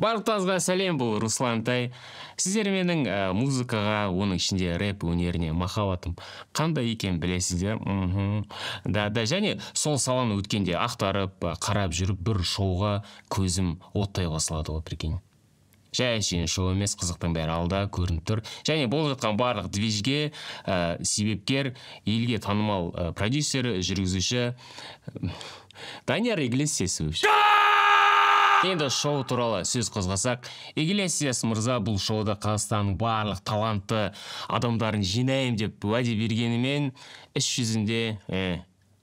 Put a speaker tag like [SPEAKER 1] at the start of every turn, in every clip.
[SPEAKER 1] Барлықтарыңызға сәлем, бұл Руслан Тай. Сіздер менің музыкаға, оның ішінде рэп өнеріне махаббатым қандай екен білесіздер. Да, және сол саланы өткенде ақтарып, қарап жүріп, бір шоуға көзім оттай басылады, прикинь. Жай шоу емес, қызықтың бәрі алда көрініп тұр. Және болып жатқан барлық движге себепкер, елге танымал продюсер, жүргізуші Данияр Иглесиас. Енді шоу туралы сөз қозғасақ, Иглесиас мырза бұл шоуда Қазақстанның барлық талантты адамдарын жинайым деп уәде бергенімен, іс жүзінде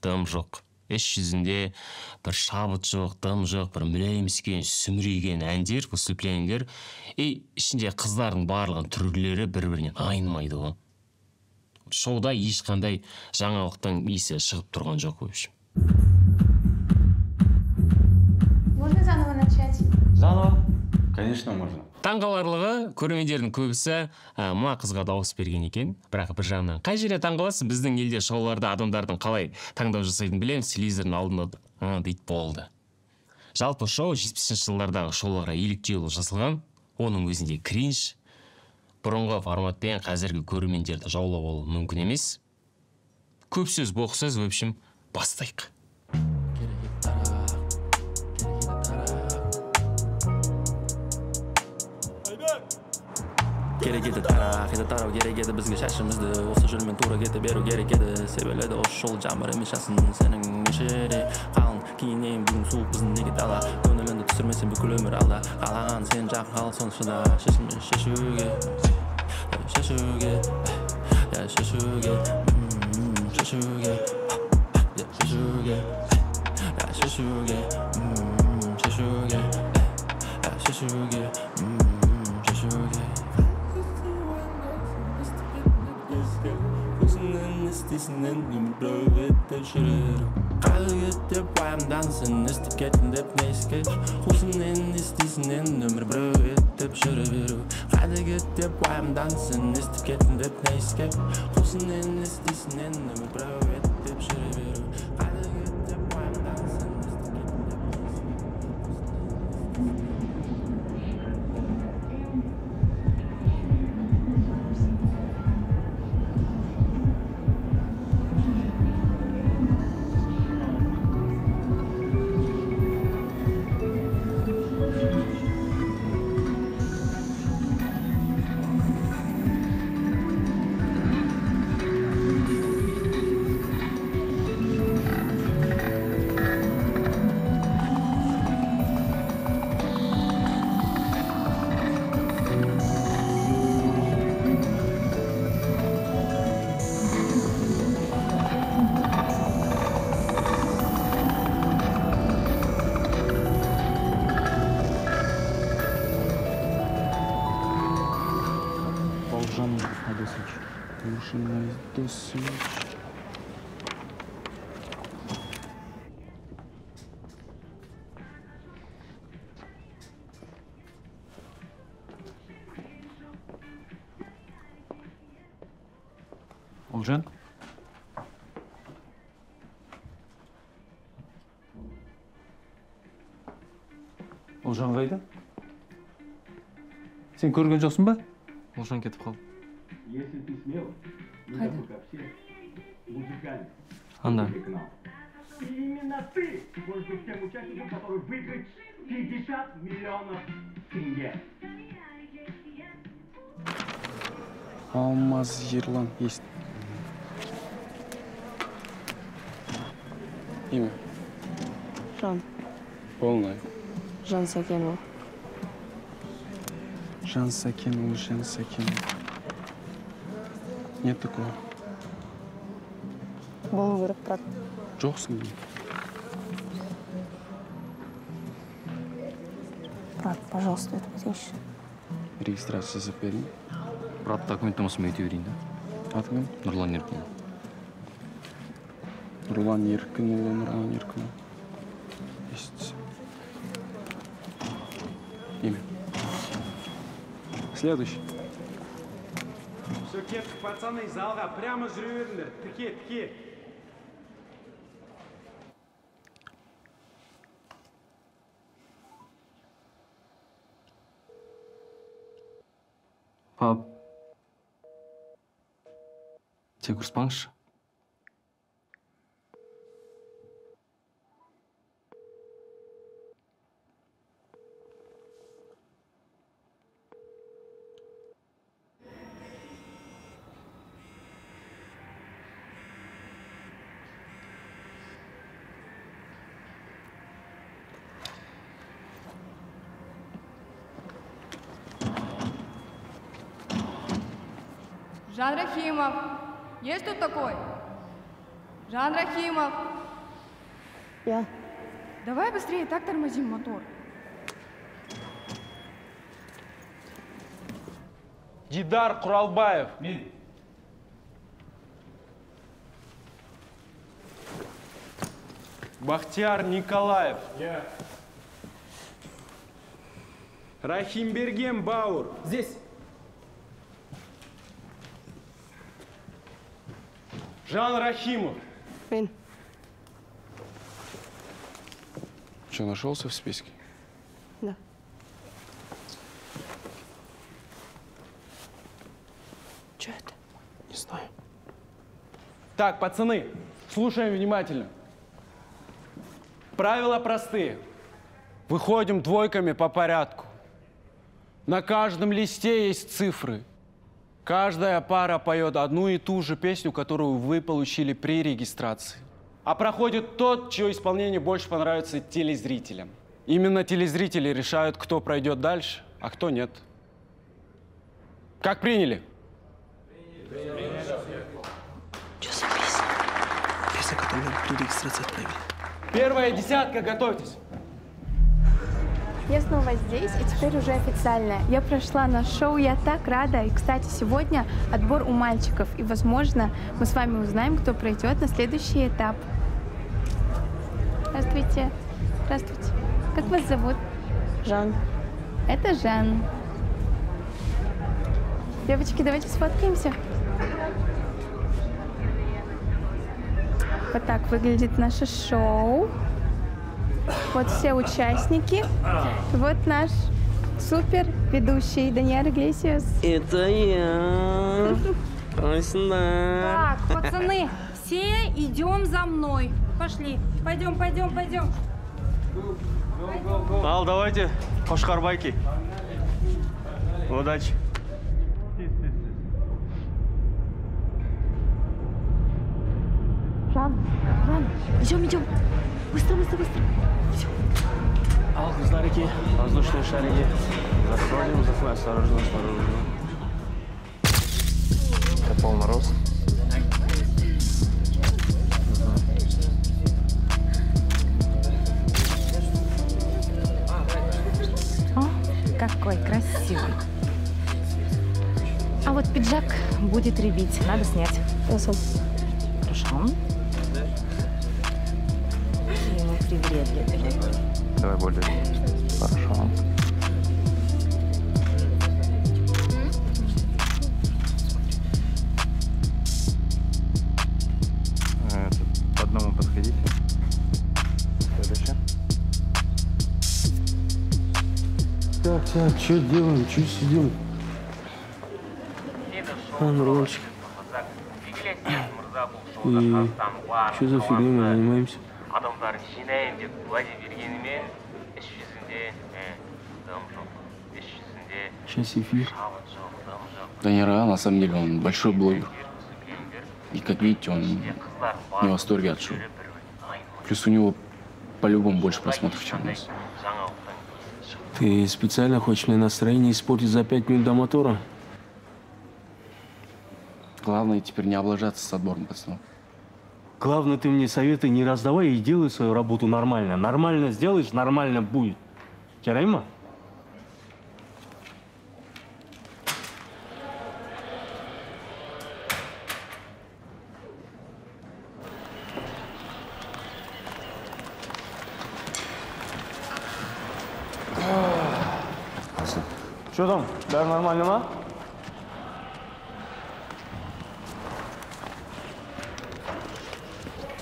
[SPEAKER 1] дым жоқ. Іс жүзінде бір шабыт жоқ, дым жоқ, бір мүлейміскен, сүмірейген әндер, выступлениелер, ішінде қыздардың барлығын түрлері бір-бірінен айнымайды ғой. Шоуда ешқандай жаңалықтың иісі шығып тұрған жоқ, өшім.
[SPEAKER 2] Можно заново начать?
[SPEAKER 3] Заново? Конечно, можно.
[SPEAKER 1] Таңғаларлығы, көрермендердің көбісі мына қызға дауыс берген екен. Бірақ бір жағынан қай жерде таңғаласыз? Біздің елде шоуларда адамдардың қалай таңдау жасайтынын білеміз, телевизордың алдында дейді болды. Жалпы шоу 70-ші жылдардағы шоуларға еліктеулі жасалған, оның өзінде кринж, бұрынғы форматпен қазіргі көрермендерді жаулап алу мүмкін емес. Көп сөз, боқ сөз, в общем, бастайық.
[SPEAKER 4] Керек еді тарақ, еді тарау керек еді бізге шашымызды. Осы жолмен тура кете беру керек еді. Себеледі осы жол жамыр емес жасын. Сенің нешеде қалың кейіннен бүгін суық біздің неге дала. Көңіліңді түсірмесен бүкіл өмір алда. Қалаған сен жақын қал соншыда. Шешіммен шешуге, шешуге, шешуге, шешуге, шешуге, шешуге, шешуге, шешуге, шешуге. İstisinden ümrü ettim şırırım Kalı gidip bayamdansın İstikettin dep neyske Husunen istisinden ümrü ettim şırırım Kalı gidip bayamdansın İstikettin dep neyske Husunen istisinden ümrü ettim şırırım Kalı gidip bayamdansın
[SPEAKER 3] Олжан? Олжан қайда? Сен көрген жоқсың ба?
[SPEAKER 5] Олжан кетіп қалды.
[SPEAKER 2] Қайда?
[SPEAKER 5] Анда.
[SPEAKER 6] Именно ты можешь быть тем участником, который выиграет 50 миллионов тенге.
[SPEAKER 7] Алмаз Ерлан есть. Имя?
[SPEAKER 8] Жан.
[SPEAKER 7] Полное.
[SPEAKER 8] Жан Сакенова.
[SPEAKER 7] Жан Сакенова, Жан Сакенова. Нет такого.
[SPEAKER 8] Болу керек, брат.
[SPEAKER 7] Жоқсың ба?
[SPEAKER 8] Брат, пожалуйста, өтіп кетейінші.
[SPEAKER 7] Регистрация жасап берейін.
[SPEAKER 5] Брат, документтің осымен өте берейін да.
[SPEAKER 7] Атың кім?
[SPEAKER 5] Нұрлан Еркін.
[SPEAKER 7] Нұрлан Еркінұлы, Нұрлан Еркінұлы. Естіс. Имя. Следующий.
[SPEAKER 6] Все, кеттік, пацаны, залға прямо жүре беріңдер. Тіке.
[SPEAKER 5] Пап. Тек ұрыспаңызшы.
[SPEAKER 9] Жан Рахимов, есть тут такой? Жан Рахимов.
[SPEAKER 8] Я.
[SPEAKER 9] Давай быстрее, так тормозим мотор.
[SPEAKER 10] Дидар Куралбаев. Бахтияр Николаев. Рахимберген Баур.
[SPEAKER 6] Здесь.
[SPEAKER 10] Жан Рахимов.
[SPEAKER 8] Мен.
[SPEAKER 7] Что, нашелся в списке?
[SPEAKER 8] Да. Что это?
[SPEAKER 7] Не знаю.
[SPEAKER 10] Так, пацаны, слушаем внимательно. Правила простые. Выходим двойками по порядку. На каждом листе есть цифры. Каждая пара поет одну и ту же песню, которую вы получили при регистрации. А проходит тот, чье исполнение больше понравится телезрителям. Именно телезрители решают, кто пройдет дальше, а кто нет. Как приняли?
[SPEAKER 8] Что за песня? Песня, которую нам при регистрации отправили.
[SPEAKER 10] Первая десятка, готовьтесь.
[SPEAKER 2] Я снова здесь, и теперь уже официально. Я прошла на шоу, я так рада. И, кстати, сегодня отбор у мальчиков. И, возможно, мы с вами узнаем, кто пройдет на следующий этап. Здравствуйте. Здравствуйте. Как вас зовут?
[SPEAKER 8] Жан.
[SPEAKER 2] Это Жан. Девочки, давайте сфоткаемся. Вот так выглядит наше шоу. Вот все участники. Вот наш супер ведущий Даниэль Иглесиас.
[SPEAKER 11] Это я.
[SPEAKER 9] Так, пацаны, все идем за мной. Пошли. Пойдем, пойдем, пойдем.
[SPEAKER 10] Ал, давайте. Қошқарбайки. Удачи.
[SPEAKER 2] Жан, идем, идем. Быстро, быстро, быстро.
[SPEAKER 11] Ал, кыздарики, воздушные шарики. Заходим, заходим, осторожно, осторожно. Это полный рост.
[SPEAKER 12] О, какой красивый. А вот пиджак будет рябить, надо снять.
[SPEAKER 8] Хорошо.
[SPEAKER 12] Хорошо. Ему привередливый.
[SPEAKER 5] Давай более. Хорошо. По одному подходите. Следующее.
[SPEAKER 11] Так, что делаем? Что сидим? Нормальчик. И что за фигней мы занимаемся? Сейчас эфир.
[SPEAKER 7] Да не реально, на самом деле он большой блогер. И как видите, он не в восторге от шоу. Плюс у него по-любому больше просмотров, чем у нас.
[SPEAKER 11] Ты специально хочешь мне настроение испортить за 5 минут до мотора?
[SPEAKER 7] Главное теперь не облажаться с отбором пацанов.
[SPEAKER 11] Главное, ты мне советы не раздавай и делай свою работу нормально. Нормально сделаешь, нормально будет. Керайма? Что там? Даже нормально, ма?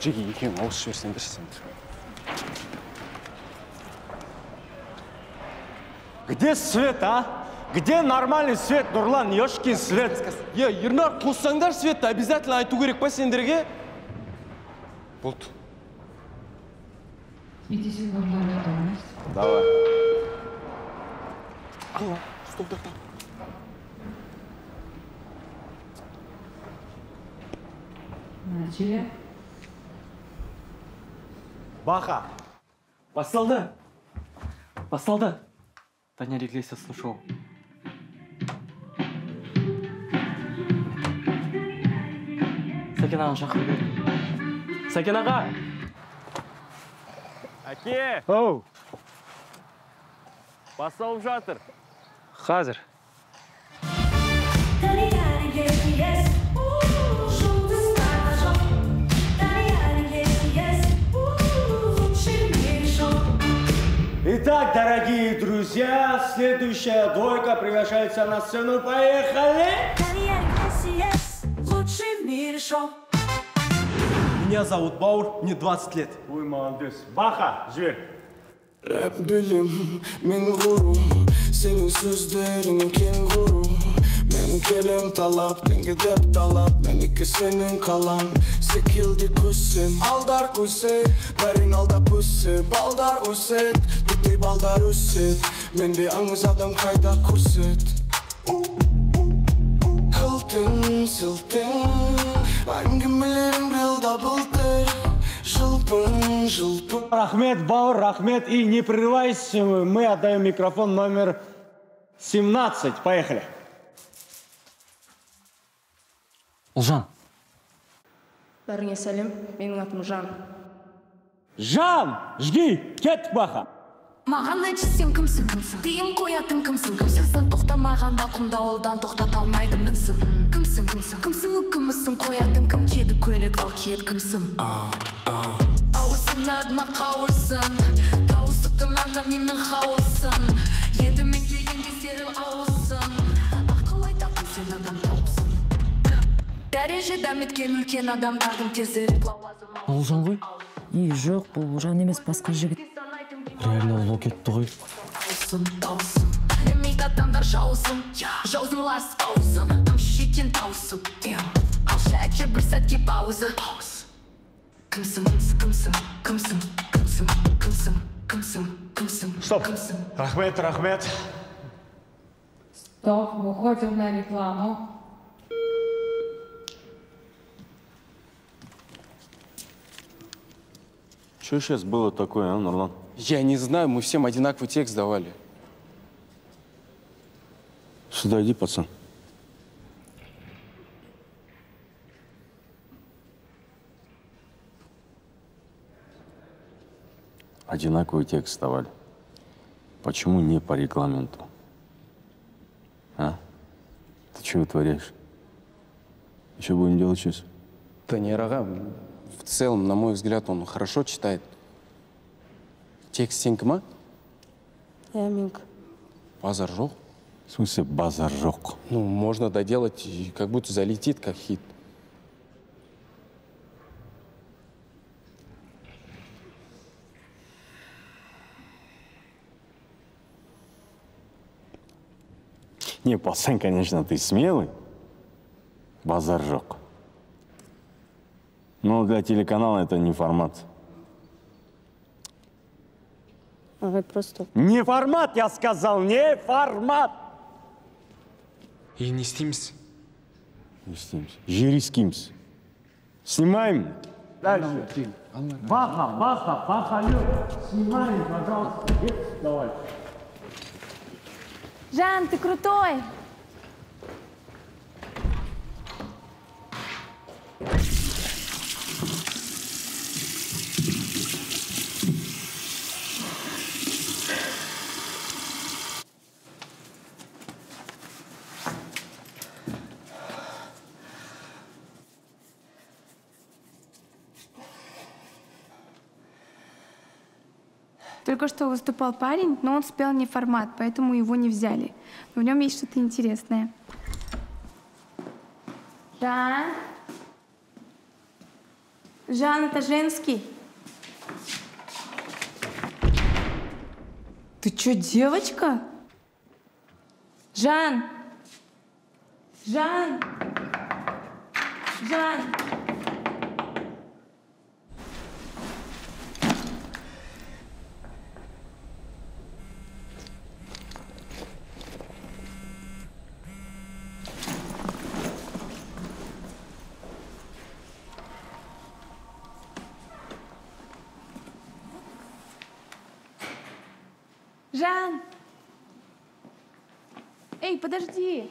[SPEAKER 7] Джеки, екеуің ауыз жіберсең бірсің.
[SPEAKER 10] Где свет, а? Где нормальный свет, Нурлан? Ёшкин свет.
[SPEAKER 13] Ернар, қоссаңдар светті обязательно айту керек па сендерге? Болды.
[SPEAKER 3] Давай.
[SPEAKER 13] Алла, столда там.
[SPEAKER 12] Начали.
[SPEAKER 10] Баха.
[SPEAKER 5] Басталды. Басталды. Данияр Иглесиастың шоу. Сәкен ағаны шақыру керек. Сәкен аға!
[SPEAKER 10] Әке!
[SPEAKER 5] Оу!
[SPEAKER 10] Басталып жатыр.
[SPEAKER 5] Қазір.
[SPEAKER 10] Итак, дорогие друзья, следующая двойка приглашается на сцену. Поехали!
[SPEAKER 13] Меня зовут Баур, мне 20 лет.
[SPEAKER 10] Ой, молодец. Баха, зверь.
[SPEAKER 14] Rap bilim, min gurur Senin sözlerin kenguru Men kelem talap, denge dep talap Men iki senin kalan Sekildi kusin, aldar kusin Verin alda pusi, baldar uset Tutti baldar uset Men de angız adam kayda kuset Kıltın, siltin Hangimilerin bil double
[SPEAKER 10] Рахмет, Баур, Рахмет. И не прерывайся, мы отдаем микрофон номер 17. Поехали.
[SPEAKER 5] Ұлжан.
[SPEAKER 15] Бәріңе сәлем, менің атым Жан.
[SPEAKER 10] Жан, жги, кеттік Баха.
[SPEAKER 15] Маған айтшы сен кімсің, дейін қоятын кімсің, тоқтамағанда құмдауылдан тоқтата алмайды мінсің. Кімсің, үкімісің, қоятын кім кеді көлік ал кет кімсің. Ауысың адыма қауырсын, тауысықтың анда менің қауылсын. Енді мен келген кездерім ауылсын, ақыл айтатын сен адам тауыпсың. Дәреже дәметкен үлкен адамдардың кездері лауазым.
[SPEAKER 12] Ұлжан ғой? Жоқ, бұл Ұлжан емес, басқа жігіт.
[SPEAKER 5] Реально ұлы кетті ғой.
[SPEAKER 15] Емейді адамдар жауызым, жаузын лас аузым. Тамшы екен таусым, алшы әке бір сәтке паузы. Кімсің.
[SPEAKER 10] Стоп. Рахмет.
[SPEAKER 12] Стоп, выходим на рекламу.
[SPEAKER 3] Что сейчас было такое, а, Нурлан?
[SPEAKER 13] Я не знаю, мы всем одинаковый текст давали.
[SPEAKER 3] Сюда иди, пацан. Одинаковый текст давали. Почему не по регламенту? А? Ты чего творишь? Что будем делать сейчас?
[SPEAKER 13] Данияр аға, в целом, на мой взгляд, он хорошо читает. Текст сенікі ма?
[SPEAKER 15] Менікі.
[SPEAKER 13] Базар жоқ?
[SPEAKER 3] В смысле базар жоқ?
[SPEAKER 13] Ну, можно доделать, и как будто залетит, как хит.
[SPEAKER 3] Не, пацан, конечно, ты смелый. Базар жоқ. Но для телеканала это не формат.
[SPEAKER 15] Ага, просто.
[SPEAKER 10] Не формат, я сказал, не формат.
[SPEAKER 13] И не істейміз.
[SPEAKER 3] Не снимемся. Жирискимся. Снимаем.
[SPEAKER 10] Дальше. Баха, снимаем, пожалуйста. Давай.
[SPEAKER 2] Жан, ты крутой! Только что выступал парень, но он спел не формат, поэтому его не взяли. Но в нем есть что-то интересное. Жан? Жан, это женский. Ты что, девочка?
[SPEAKER 12] Жан! Жан! Жан!
[SPEAKER 2] Жан! Эй, подожди!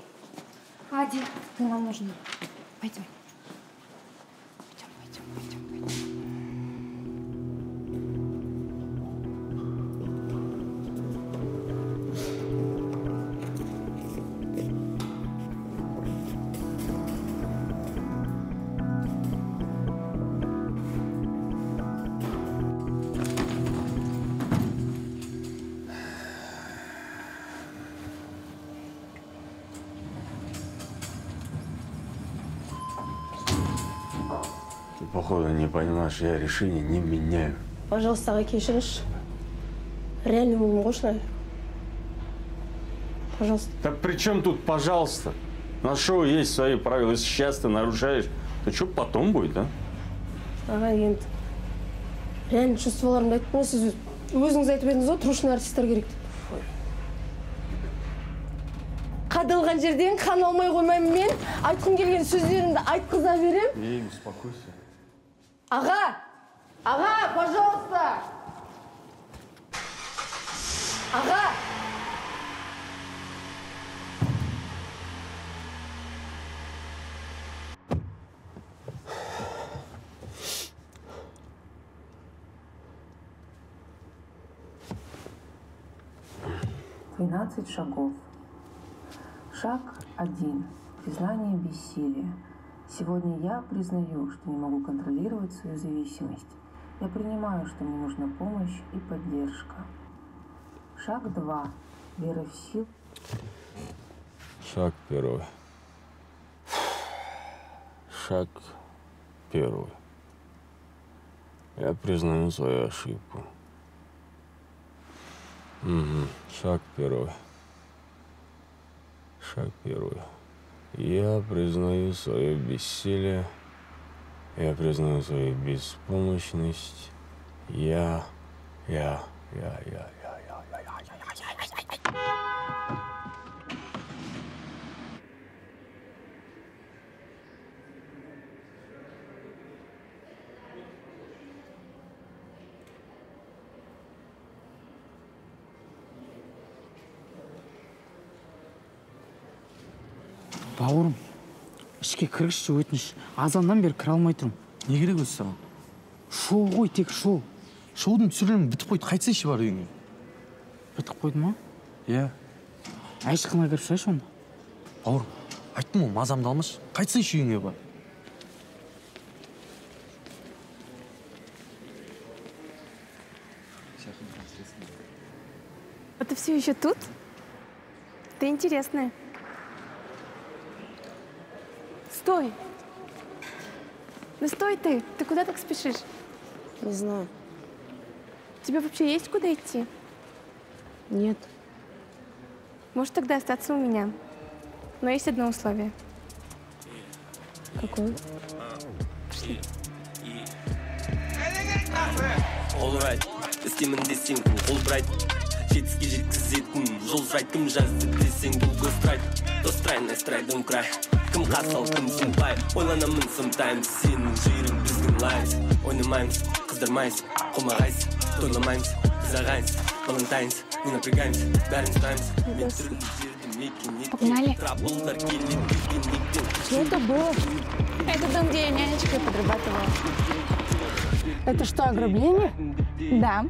[SPEAKER 12] Ади, ты нам нужна. Пойдем.
[SPEAKER 3] Походу, не понимаешь, я решение не меняю.
[SPEAKER 16] Пожалуйста, аға кешіріңізші. Реально болдым ғой шынайы. Пожалуйста.
[SPEAKER 3] Так при чем тут пожалуйста? На шоу есть свои правила. Если сейчас ты нарушаешь, то что потом будет, а?
[SPEAKER 16] Аға енді. Реально чувстволарымды айттым, сіз өзіңіз айтып едіңіз ғой, трушный артистер керек деп. Қадалған жерден қан алмай қоймаймын мен. Айтқым келген сөздерімді айтқыза берем.
[SPEAKER 3] Ей, успокойся.
[SPEAKER 16] Ага! Ага, пожалуйста! Ага!
[SPEAKER 17] «12 шагов. Шаг 1. Признание бессилия. Сегодня я признаю, что не могу контролировать свою зависимость. Я принимаю, что мне нужна помощь и поддержка. Шаг 2. Вера в силу.
[SPEAKER 3] Шаг 1. Шаг 1. Я признаю свою ошибку. Шаг 1. Шаг 1. Я признаю свое бессилие. Я признаю свою беспомощность. Я.
[SPEAKER 18] Бауырым, ішке кіргізші өтініш. Азаннан бері кіре алмай тұрмын.
[SPEAKER 5] Не керек өзі саған?
[SPEAKER 18] Шоу ғой, тек шоу.
[SPEAKER 5] Шоудың түсірілімі бітіп қойды, қайтсайшы бар үйіңе.
[SPEAKER 18] Бітіп қойды ма?
[SPEAKER 5] Иә.
[SPEAKER 18] Айшқына кіріп шайшы онда.
[SPEAKER 5] Бауырым, айттым ғой, мазамды алмашы. Қайтсайшы үйіңе бар.
[SPEAKER 2] А ты все еще тут? Ты интересная. Стой! Да стой ты! Ты куда так спешишь?
[SPEAKER 16] Не знаю.
[SPEAKER 2] Тебе вообще есть куда идти?
[SPEAKER 16] Нет.
[SPEAKER 2] Можешь тогда остаться у меня. Но есть одно условие.
[SPEAKER 16] Какое?
[SPEAKER 2] Пошли.
[SPEAKER 4] Alright, істеймін десең бұл олбрайт. Жетіске жеткізетін жол сұрайды, кім жазды десең бұл гострайт. Дострай, настрай, don't cry. Кім қасал, кім сынбай. Ойланамын sometimes, сенің жүйрің біздің лайф. Ойнамаймыз, қыздырмайыз, қолмағайыз. Тойламаймыз, біз ағайыз. Valentine's, не напрягаемся, бәрін ұстаймыз. Мен түрлі жерді мекенеттен. Трабылдар келеді мекенеттен.
[SPEAKER 16] Что это было?
[SPEAKER 2] Это дом, где я нянечкой подрабатывала.
[SPEAKER 16] Это что, ограбление?
[SPEAKER 2] Да.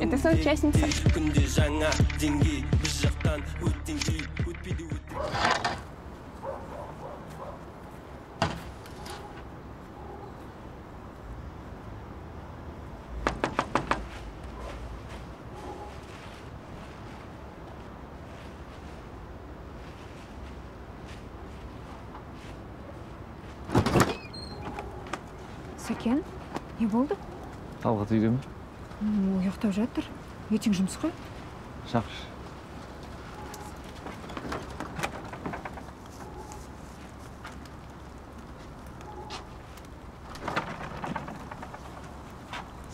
[SPEAKER 2] Это соучастница.
[SPEAKER 12] Сәкен, не болды?
[SPEAKER 5] Талғат үйде ме?
[SPEAKER 12] Ұйықтап жатыр. Ертең жұмыс қой.
[SPEAKER 5] Жақсы.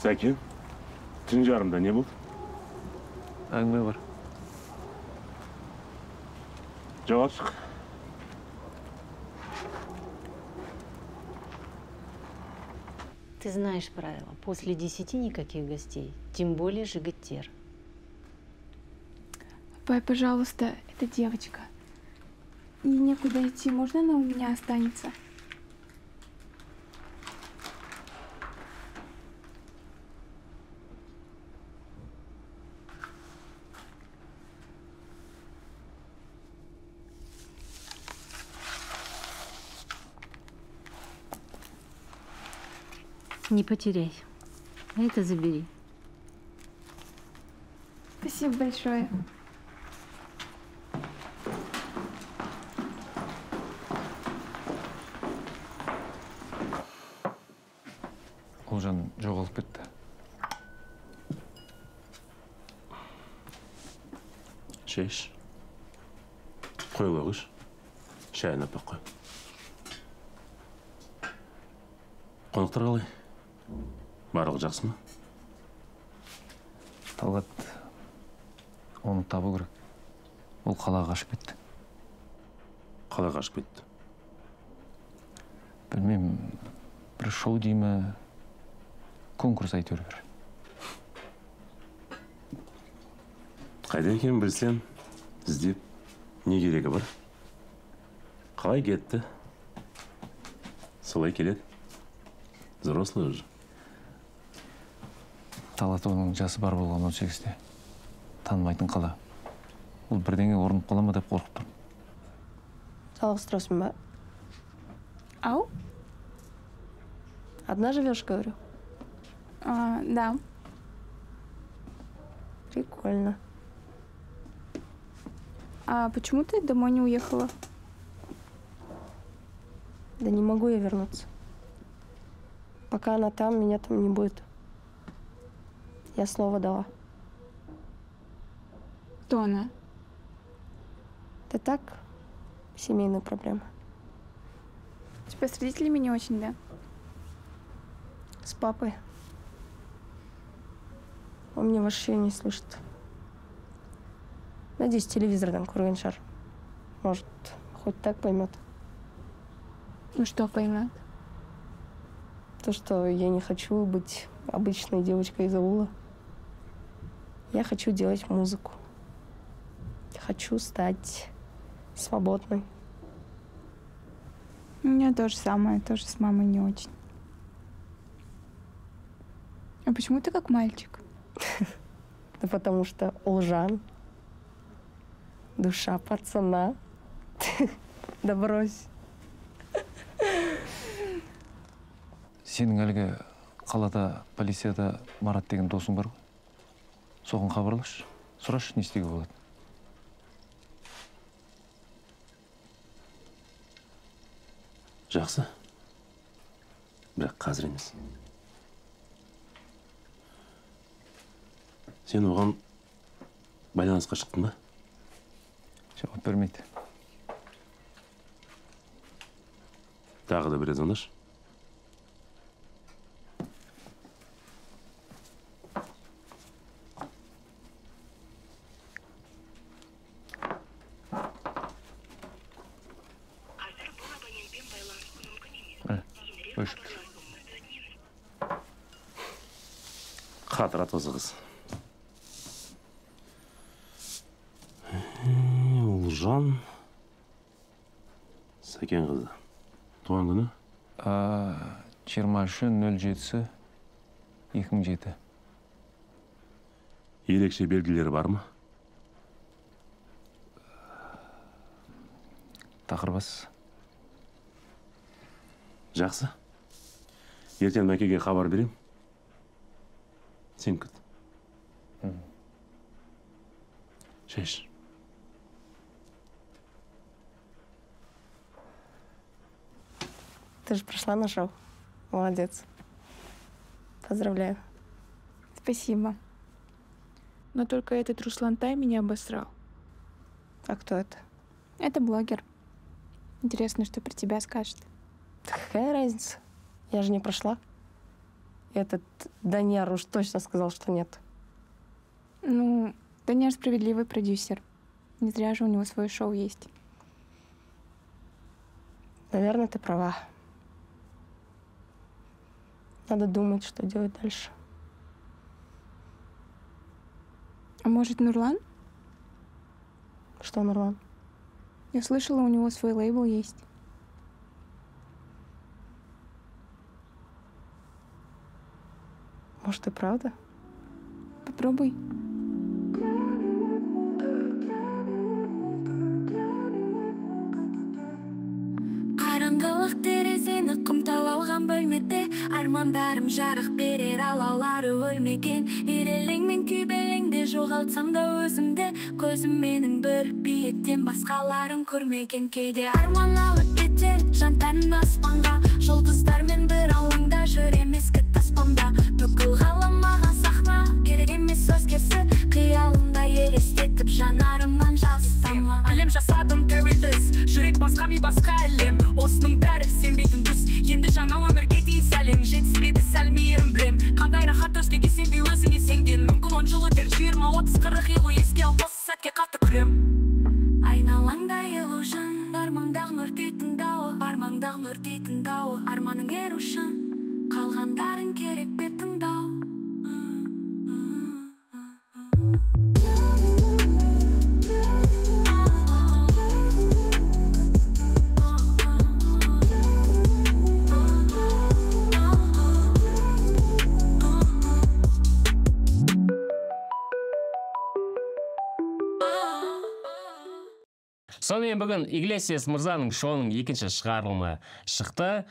[SPEAKER 3] Сәкен, түн жарымда не болды?
[SPEAKER 4] Әңгіме бар.
[SPEAKER 3] Жауап шық.
[SPEAKER 19] Ты знаешь правила. После 10 никаких гостей. Тем более жигатер.
[SPEAKER 2] Папа, пожалуйста, это девочка. И некуда идти. Можно она у меня останется?
[SPEAKER 19] Не потеряй. Это забери.
[SPEAKER 2] Спасибо большое.
[SPEAKER 4] Олжан жоғалып кетті.
[SPEAKER 3] Шеш. Қой қойғыш. Шайын апақ қой. Қонақтар қалай? Барлығы жақсы ма?
[SPEAKER 4] Талғат, оны табу керек. Ол қалаға қашып кетті.
[SPEAKER 3] Қалаға қашып кетті?
[SPEAKER 4] Білмеймін, бір шоу деймі, конкурс әйтеуір бір.
[SPEAKER 3] Қайда екенін білсем, іздеп, не керегі бар? Қалай кетті? Солай келеді. Взрослый уже.
[SPEAKER 4] Талғат оның жасы бар болған 18-те. Танымайтын қала. Ол бірдеңе орнып қала ма деп қорқып тұрмын.
[SPEAKER 16] Жалғыз ба?
[SPEAKER 2] Ау?
[SPEAKER 16] Одна живешь, говорю?
[SPEAKER 2] Да.
[SPEAKER 16] Прикольно.
[SPEAKER 2] А почему ты домой не уехала?
[SPEAKER 16] Да не могу я вернуться. Пока она там, меня там не будет. Я слово дала.
[SPEAKER 2] Кто она?
[SPEAKER 16] Да так, семейные проблемы.
[SPEAKER 2] У тебя с родителями не очень, да?
[SPEAKER 16] С папой. Он меня вообще не слышит. Надеюсь, телевизордан көрген шығар. Может, хоть так поймет.
[SPEAKER 2] Ну что поймет?
[SPEAKER 16] То, что я не хочу быть обычной девочкой из аула. Я хочу делать музыку. Хочу стать свободной.
[SPEAKER 2] У меня то же самое, тоже с мамой не очень. А почему ты как мальчик?
[SPEAKER 16] Да потому что Олжан. Душа пацана. Да брось.
[SPEAKER 4] Сенің әлгі қалада, полицияда Марат деген досың бар ғой. Соған хабарлашы. Сұрашы, не істеуге болады.
[SPEAKER 3] Жақсы. Бірақ қазір емес. Сен оған байланысқа шықтың ба?
[SPEAKER 4] Жауап бермейді.
[SPEAKER 3] Тағы да бір звонашы. Қатыр атозы қыз. Олжан Сәкен қызы. Туған күні?
[SPEAKER 4] 23.07.2007.
[SPEAKER 3] Ерекше белгілері бар ма?
[SPEAKER 4] Тақырбас.
[SPEAKER 3] Жақсы. Ертең Мәкеге хабар берем. Сен күт. Шеш.
[SPEAKER 16] Ты же прошла на шоу. Молодец. Поздравляю.
[SPEAKER 2] Спасибо. Но только этот Руслан Тай меня обосрал.
[SPEAKER 16] А кто это?
[SPEAKER 2] Это блогер. Интересно, что про тебя скажет.
[SPEAKER 16] Какая разница? Я же не прошла. этот Даниэр уж точно сказал, что нет.
[SPEAKER 2] Ну, Даниэр справедливый продюсер. Не зря же у него свое шоу есть.
[SPEAKER 16] Наверное, ты права. Надо думать, что делать дальше.
[SPEAKER 2] А может, Нурлан?
[SPEAKER 16] Что Нурлан?
[SPEAKER 2] Я слышала, у него свой лейбл есть.
[SPEAKER 16] Может, и правда?
[SPEAKER 2] Попробуй.
[SPEAKER 15] Қараңғылық терезені қымтап алған бөлмеде армандарым жарық берер алаулары өлмеген ирелең мен күйбелеңде жоғалтсам да өзімді көзім менің бір биіктен басқаларын көрмеген кейде арман алып кетер жантарын аспанға жұлдыздармен бір алаңда жүрем ескі таспамда бүкіл ғалам маған сахна керек емес өзгесі қиялымда елестетіп жанарымнан жас тамған әлем жасадым тәуелсіз жүрек басқа ми басқа әлем осының бәрі сенбейтін түс енді жаңа өмірге дейін сәлем жетіспеді сәл мейірім білем қандай рахат өзгеге сенбей өзіңе сенген мүмкін 10 жыл өтер 20-30-40 ел еске алып осы сәтке қатты күлем айналаңда илюжн армандағы өртейтін дауы армандағы өртейтін дауы арманың ер үшін қалғандарын керек пе тыңдау
[SPEAKER 1] Сонымен бүгін Иглесиас мырзаның шоуының екінші шығарылымы шықты.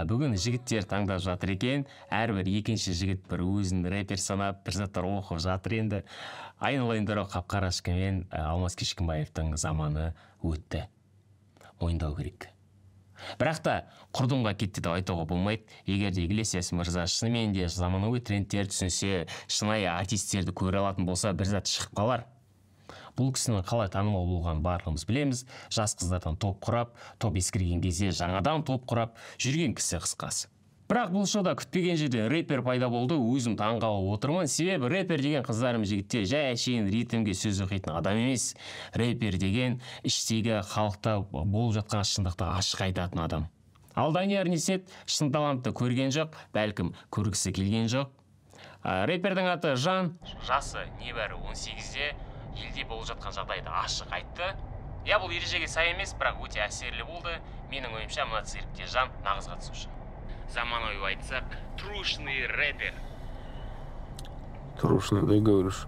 [SPEAKER 1] Бүгін жігіттер таңдап жатыр екен. Әрбір екінші жігіт бір өзін рэпер санап, бір заттар оқып жатыр енді. Айналайындар қап-қара ішкімен Алмас Кешкімбаевтың заманы өтті. Мойындау керек. Бірақ та құрдымға кетті деп айтуға болмайды. Егер де Иглесиас мырза шынымен де заманауи трендтер түсінсе, шынайы артистерді көре алатын болса, бір зат шығып қалар. Бұл кісінің қалай танымал болған барлығымыз білеміз. Жас қыздардан топ құрап, топ ескірген кезде жаңадан топ құрап жүрген кісі қысқасы. Бірақ бұл шоуда күтпеген жерде рэпер пайда болды. Өзім таңғалып отырмын. Себебі рэпер деген қыздарым жігіттер жай әшейін ритмге сөз оқитын адам емес. Рэпер деген іштегі халықта болып жатқан шындықты ашық айтатын адам. Ал Данияр Несет шын талантты көрген жоқ, бәлкім көргісі келген жоқ. Рэпердің аты Жан, жасы небәрі 18-де. Елде болып жатқан жағдайды ашық айтты. Я бұл ережеге сай емес, бірақ өте әсерлі болды. Менің ойымша мына циркте Жан нағыз қатысушы. Заманауи айтсақ, трушный рэпер.
[SPEAKER 3] Трушный, да говоришь.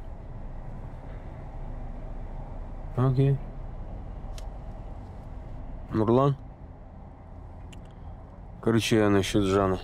[SPEAKER 3] Окей. Нурлан? Короче, я насчет Жана.